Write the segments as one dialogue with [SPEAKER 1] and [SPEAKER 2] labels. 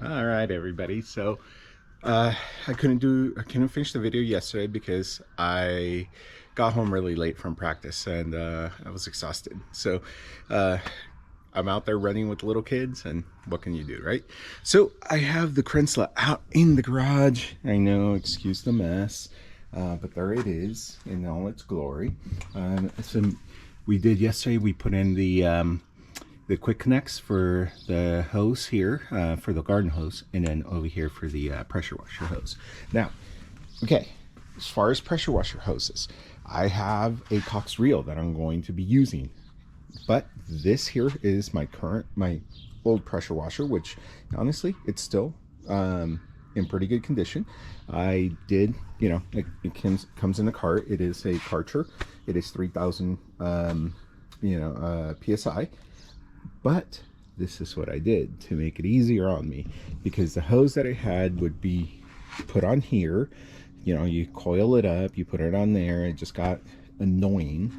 [SPEAKER 1] All right, everybody. So I couldn't finish the video yesterday because I got home really late from practice and I was exhausted. So uh, I'm out there running with little kids, and what can you do, right? So I have the Kranzle out in the garage. I know, excuse the mess, but there it is in all its glory. So we did yesterday. We put in the quick connects for the hose here, for the garden hose, and then over here for the pressure washer hose. Now, okay, as far as pressure washer hoses, I have a Cox reel that I'm going to be using, but this here is my old pressure washer, which honestly, it's still in pretty good condition. I did, it comes in a cart. It is a Karcher. It is 3,000 psi. But this is what I did to make it easier on me, because the hose that I had would be put on here. You coil it up, you put it on there. It just got annoying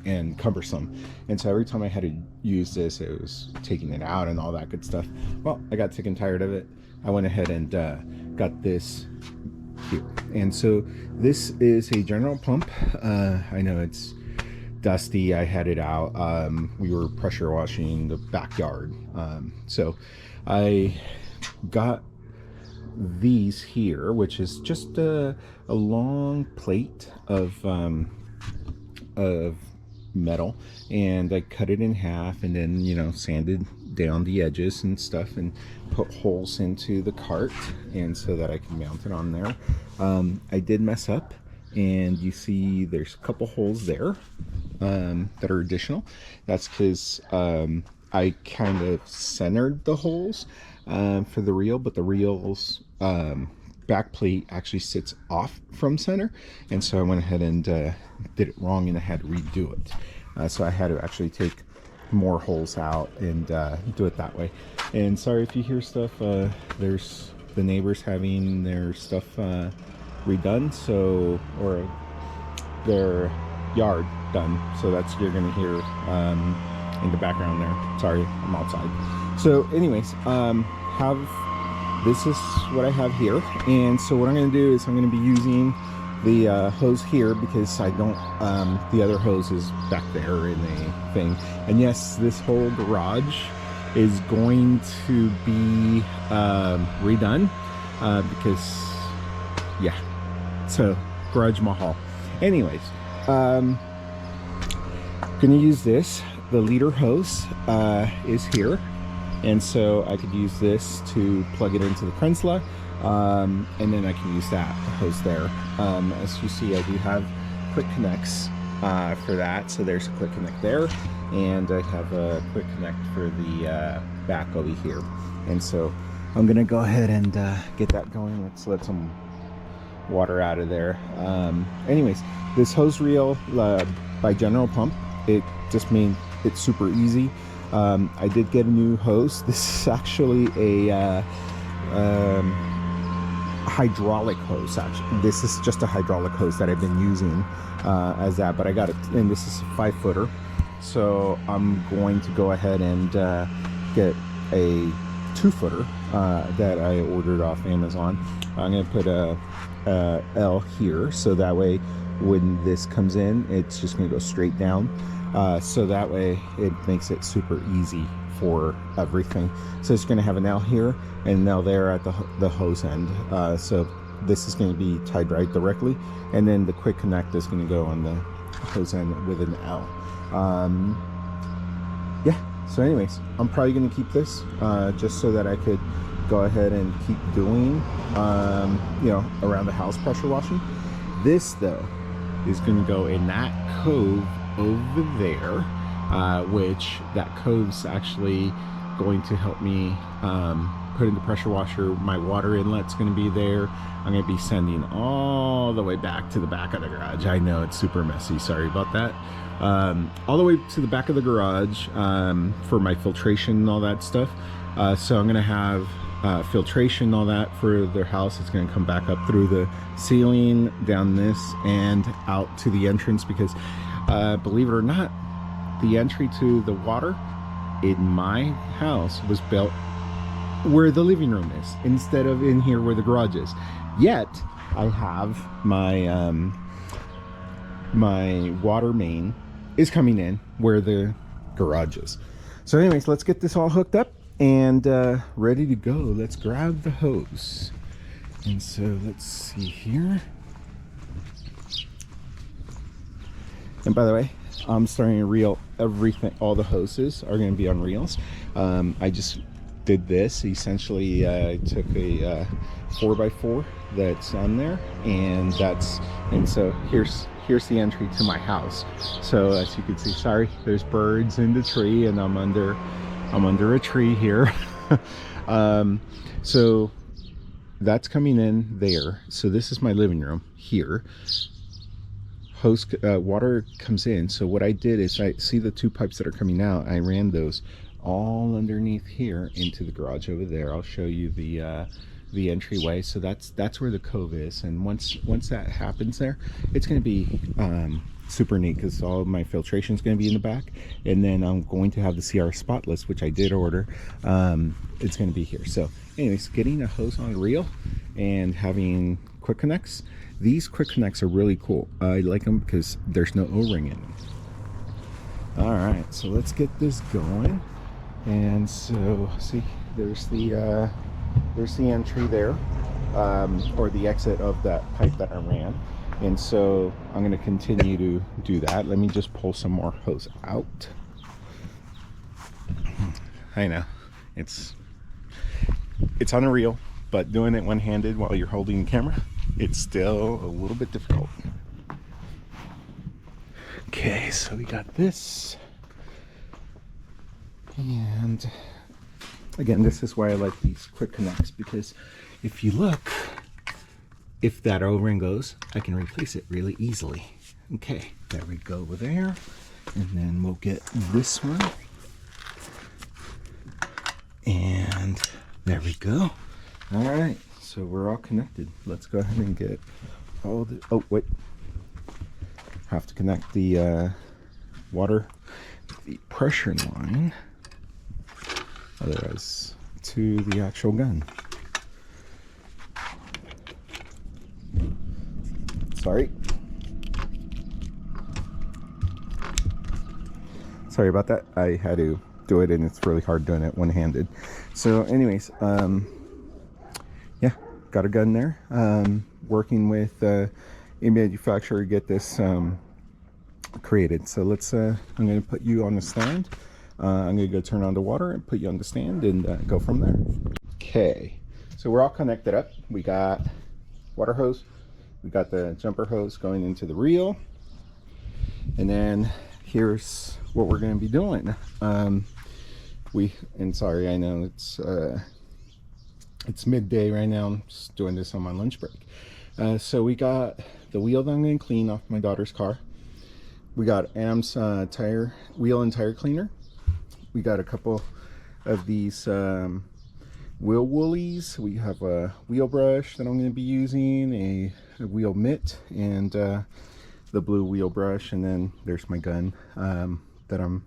[SPEAKER 1] and cumbersome, and so every time I had to use this, it was taking it out and all that good stuff. Well, I got sick and tired of it. I went ahead and got this here, and so this is a general pump. I know it's dusty. I had it out. We were pressure washing the backyard, so I got these here, which is just a long plate of metal, and I cut it in half, and then sanded down the edges and stuff, and put holes into the cart, and so that I can mount it on there. I did mess up, and you see there's a couple holes there that are additional. That's because I kind of centered the holes for the reel, but the reel's back plate actually sits off from center, and so I went ahead and did it wrong, and I had to redo it. So I had to actually take more holes out and do it that way. And sorry if you hear stuff. There's the neighbors having their stuff redone, so, or their yard done, so that's you're gonna hear in the background there. Sorry, I'm outside. So anyways, this is what I have here, and so what I'm going to do is I'm going to be using the hose here, because I don't the other hose is back there in the thing. And yes, this whole garage is going to be redone, because yeah, so garage mahal. Anyways, gonna use this. The leader hose is here, and so I could use this to plug it into the Kranzle, and then I can use that hose there. As you see, I do have quick connects for that. So there's a quick connect there, and I have a quick connect for the back over here. And so I'm gonna go ahead and get that going. Let's let some water out of there. Anyways, this hose reel by General Pump, it just means it's super easy. I did get a new hose. This is actually a hydraulic hose. Actually, this is just a hydraulic hose that I've been using as that, but I got it, and this is a 5-footer. So I'm going to go ahead and get a 2-footer that I ordered off Amazon. I'm going to put a L here, so that way when this comes in, it's just going to go straight down. So that way it makes it super easy for everything. So it's going to have an L here and an L there at the hose end. So this is going to be tied right directly, and then the quick connect is going to go on the hose end with an L. Yeah, so anyways, I'm probably going to keep this just so that I could go ahead and keep doing around the house pressure washing. This though is going to go in that cove over there, which that cove's actually going to help me put in the pressure washer. My water inlet's going to be there. I'm going to be sending all the way back to the back of the garage. I know it's super messy, sorry about that. All the way to the back of the garage for my filtration and all that stuff. So I'm going to have filtration and all that for their house. It's going to come back up through the ceiling, down this, and out to the entrance, because believe it or not, the entry to the water in my house was built where the living room is instead of in here where the garage is. Yet I have my my water main is coming in where the garage is. So anyways, let's get this all hooked up and ready to go. Let's grab the hose. And so let's see here. And by the way, I'm starting to reel everything. All the hoses are going to be on reels. I just did this. Essentially, I took a 4x4 that's on there, and so here's the entry to my house. So as you can see, sorry, there's birds in the tree, and I'm under a tree here. So that's coming in there. So this is my living room here. Hose water comes in. So what I did is, I see the two pipes that are coming out. I ran those all underneath here into the garage over there. I'll show you the entryway. So that's where the cove is. And once that happens there, it's going to be super neat, because all of my filtration is going to be in the back, and then I'm going to have the CR spotless, which I did order. It's going to be here. So anyways, getting a hose on a reel and having quick connects. These quick connects are really cool. I like them because there's no O-ring in them. All right, so let's get this going. And so see, there's the entry there, or the exit of that pipe that I ran. And so I'm going to continue to do that. Let me just pull some more hose out. I know it's on a reel, but doing it one-handed while you're holding the camera, it's still a little bit difficult. Okay, so we got this. And again, this is why I like these quick connects, because if you look, if that O-ring goes, I can replace it really easily. Okay, there we go over there. And then we'll get this one. And there we go. All right, so we're all connected. Let's go ahead and get all the, oh wait, have to connect the water, the pressure line, otherwise, to the actual gun. Sorry about that. I had to do it, and it's really hard doing it one-handed. So anyways, yeah, got a gun there. Working with a manufacturer to get this created. So let's I'm going to put you on the stand. I'm going to go turn on the water and put you on the stand, and go from there. Okay, so we're all connected up. We got water hose, we got the jumper hose going into the reel, and then here's what we're going to be doing. Sorry, I know it's midday right now. I'm just doing this on my lunch break. So we got the wheel that I'm going to clean off my daughter's car. We got Am's wheel and tire cleaner. We got a couple of these wheel woolies. We have a wheel brush that I'm going to be using, a wheel mitt, and the blue wheel brush. And then there's my gun that I'm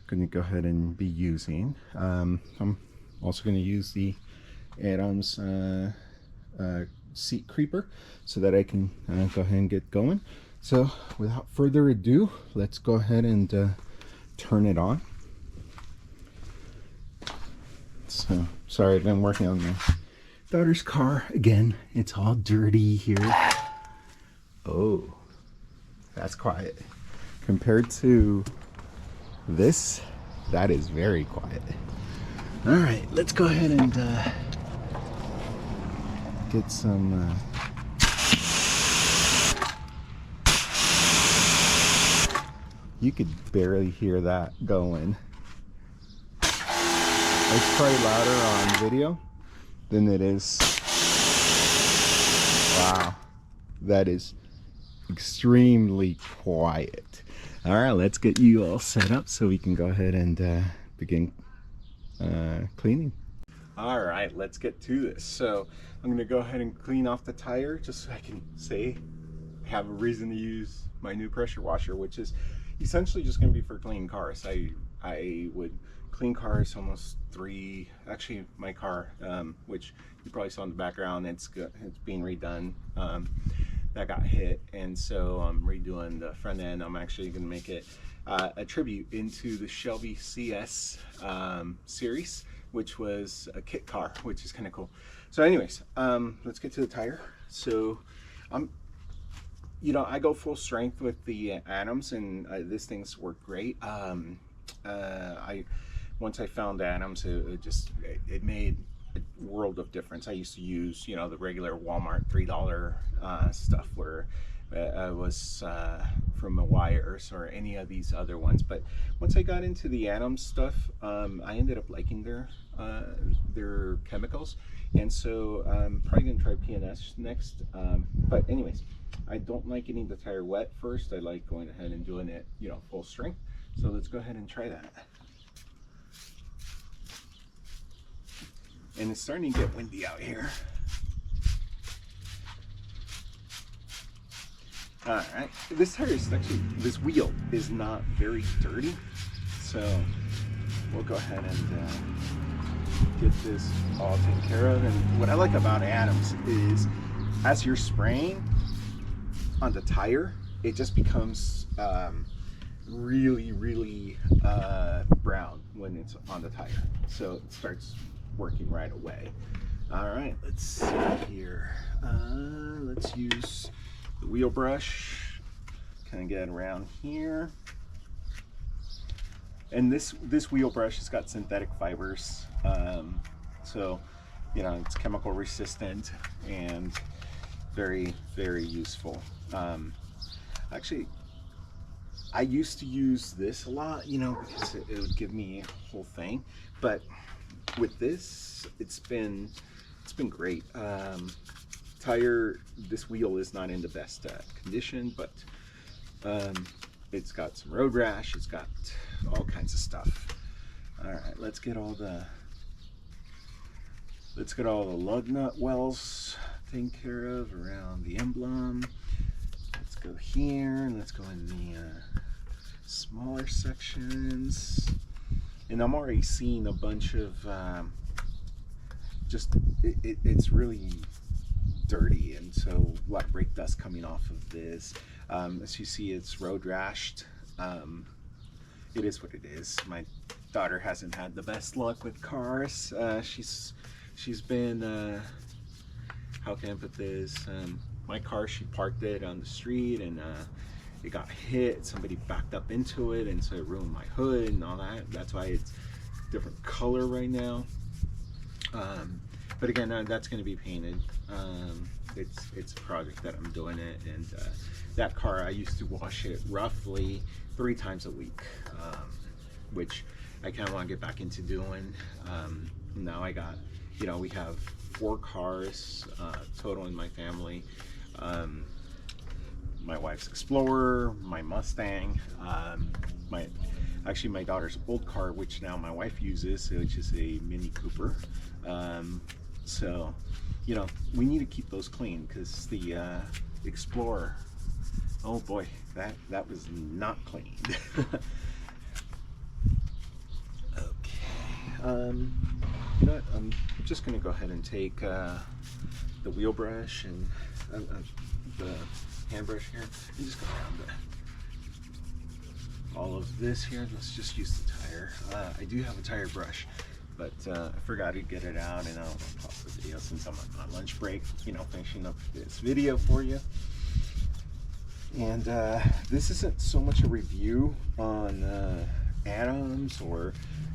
[SPEAKER 1] going to go ahead and be using. I'm also going to use the Adams seat creeper so that I can go ahead and get going. So without further ado, let's go ahead and turn it on. So sorry, I've been working on my daughter's car again. It's all dirty here. Oh, that's quiet compared to this. That is very quiet. All right, let's go ahead and get some you could barely hear that going. It's probably louder on video than it is. Wow, that is extremely quiet. All right, let's get you all set up so we can go ahead and begin cleaning. All right, let's get to this. So I'm gonna go ahead and clean off the tire just so I can have a reason to use my new pressure washer, which is essentially just gonna be for cleaning cars. I would clean car is almost 3. Actually, my car, which you probably saw in the background, it's being redone. That got hit, and so I'm redoing the front end. I'm actually going to make it a tribute into the Shelby CS series, which was a kit car, which is kind of cool. So anyways, let's get to the tire. So you know, I go full strength with the Adams, and this thing's worked great. Once I found Adams, it made a world of difference. I used to use, you know, the regular Walmart $3 stuff where it was from a Wires or any of these other ones. But once I got into the Adams stuff, I ended up liking their chemicals, and so I'm probably gonna try PNS next. But anyways, I don't like getting the tire wet first. I like going ahead and doing it, you know, full strength. So let's go ahead and try that. And it's starting to get windy out here. All right, this tire is actually, this wheel is not very dirty. So we'll go ahead and get this all taken care of. And what I like about Adams is as you're spraying on the tire, it just becomes really brown when it's on the tire. So it starts working right away. All right, let's see here. Let's use the wheel brush, kind of get around here. And this wheel brush has got synthetic fibers, so you know, it's chemical resistant and very useful. Actually, I used to use this a lot, you know, because it would give me a whole thing, but with this, it's been great. This wheel is not in the best condition, but it's got some road rash, it's got all kinds of stuff. All right, let's get all the lug nut wells taken care of around the emblem. Let's go here, and let's go in the smaller sections. And I'm already seeing a bunch of it's really dirty, and so a lot of brake dust coming off of this. As you see, it's road rashed. It is what it is. My daughter hasn't had the best luck with cars. She's been how can I put this? My car, she parked it on the street, and it got hit. Somebody backed up into it, and so it ruined my hood and all that. That's why it's different color right now. But again, that's going to be painted. It's a project that I'm doing it, and that car, I used to wash it roughly 3 times a week, which I kind of want to get back into doing. Now I got, you know, we have 4 cars total in my family. My wife's Explorer, my Mustang, actually my daughter's old car, which now my wife uses, which is a Mini Cooper. So, you know, we need to keep those clean, because the Explorer, oh boy, that was not cleaned. Okay, you know what, I'm just gonna go ahead and take the wheel brush and the hand brush here, and just go around all of this here. Let's just use the tire. I do have a tire brush, but I forgot to get it out, and I'll pause the video since I'm on lunch break, you know, finishing up this video for you. And this isn't so much a review on Adams or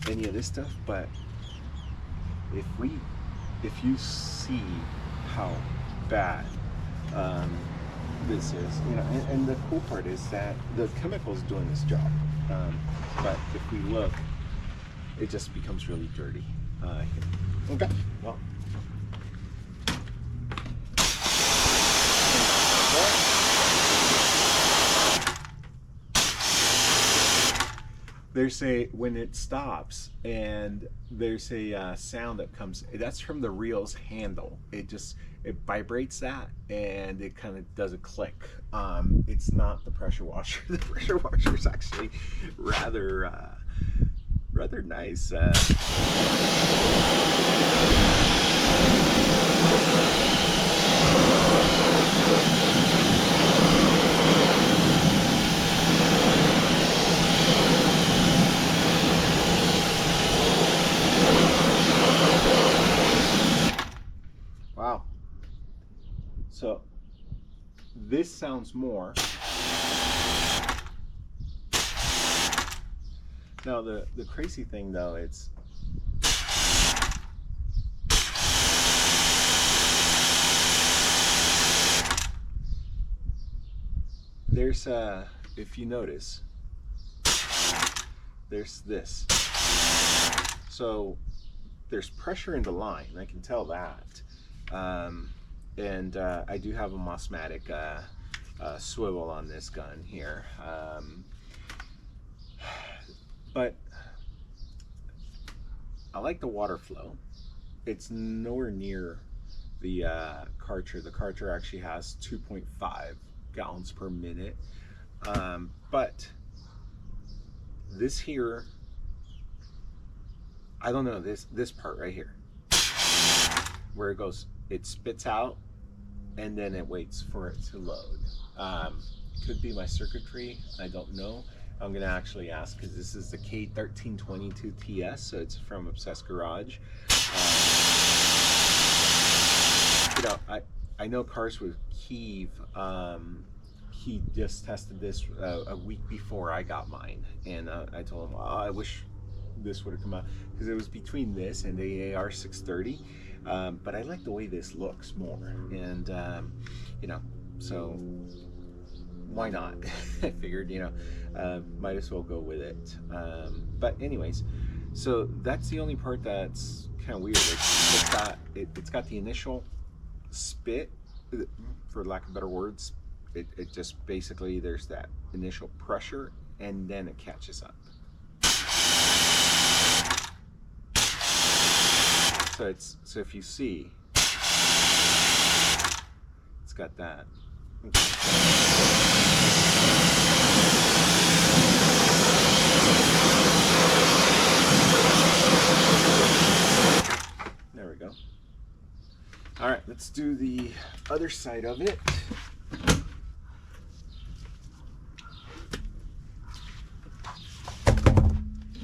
[SPEAKER 1] any of this stuff, but if you see how bad this is, you know, and the cool part is that the chemical's doing this job, but if we look, it just becomes really dirty. Okay, well, there's when it stops, and there's a sound that comes, that's from the reel's handle. It vibrates that, and it kind of does a click. It's not the pressure washer. The pressure washer is actually rather rather nice. Wow. So this sounds more. Now the crazy thing though, it's there's if you notice, there's this. So there's pressure in the line, I can tell that. And I do have a Mossmatic swivel on this gun here. But I like the water flow. It's nowhere near the Karcher. The Karcher actually has 2.5 gallons per minute. But this here, I don't know, this part right here, where it goes, it spits out and then it waits for it to load. Could be my circuitry, I don't know. I'm gonna actually ask, because this is the K1322-TS, so it's from Obsessed Garage. You know, I know cars with Keeve, he just tested this a week before I got mine, and I told him, oh, I wish this would have come out, because it was between this and the AR630, but I like the way this looks more, and you know, so why not? I figured, you know, might as well go with it. But anyways, so that's the only part that's kind of weird. It's got the initial spit, for lack of better words. It just basically, there's that initial pressure and then it catches up. So if you see, it's got that. There we go. All right, let's do the other side of it.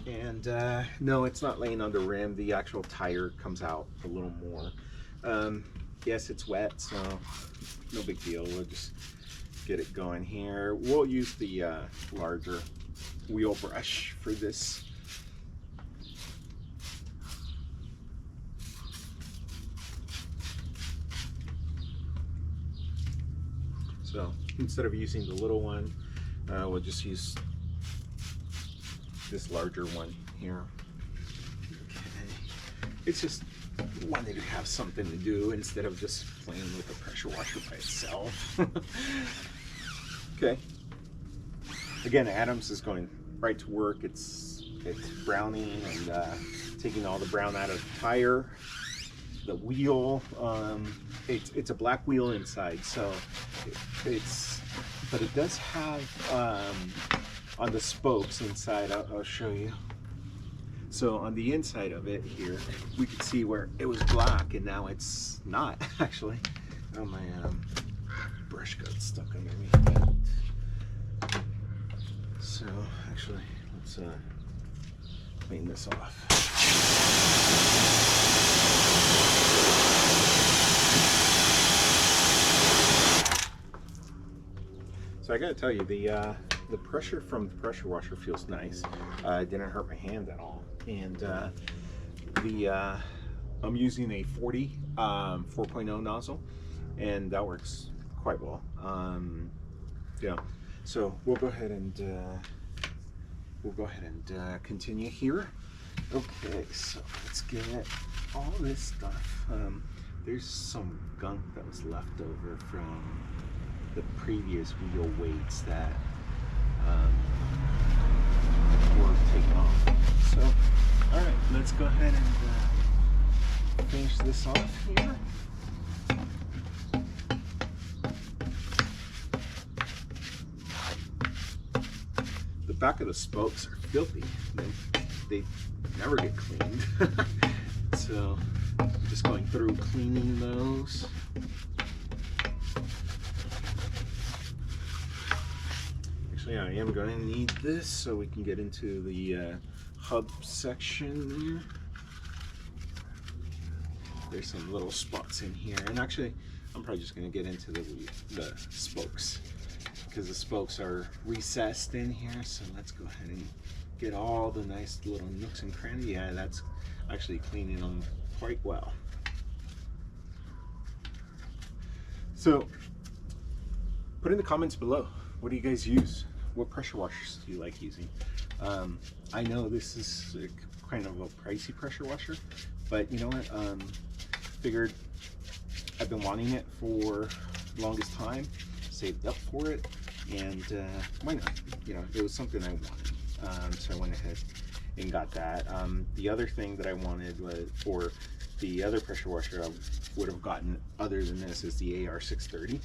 [SPEAKER 1] And no, it's not laying on the rim. The actual tire comes out a little more. Yes, it's wet, so no big deal. We'll just get it going here. We'll use the larger wheel brush for this. So instead of using the little one, we'll just use this larger one here. Okay. It's just wanted to have something to do instead of just playing with the pressure washer by itself. Okay. Again, Adams is going right to work. It's browning and taking all the brown out of the tire, the wheel. It's a black wheel inside, so but it does have on the spokes inside. I'll show you. So on the inside of it here, we can see where it was black and now it's not actually. Oh, my brush got stuck underneath that. So actually, let's clean this off. So I gotta tell you, the pressure from the pressure washer feels nice. It didn't hurt my hand at all. And I'm using a 40 4.0 nozzle, and that works quite well. Yeah. So we'll go ahead and continue here. Okay. So let's get all this stuff. There's some gunk that was left over from the previous wheel weights that were taken off. So, all right, let's go ahead and finish this off here. The back of the spokes are filthy. They never get cleaned. So just going through cleaning those. Actually, I am going to need this so we can get into the hub section there. There's some little spots in here, and actually I'm probably just going to get into the spokes, because the spokes are recessed in here. So let's go ahead and get all the nice little nooks and crannies. Yeah, that's actually cleaning them quite well. So put in the comments below, what do you guys use? What pressure washers do you like using? I know this is kind of a pricey pressure washer, but you know what? Figured I've been wanting it for the longest time, saved up for it, and why not? You know, it was something I wanted, so I went ahead and got that. The other thing that I wanted was, or the other pressure washer I would have gotten other than this, is the AR630.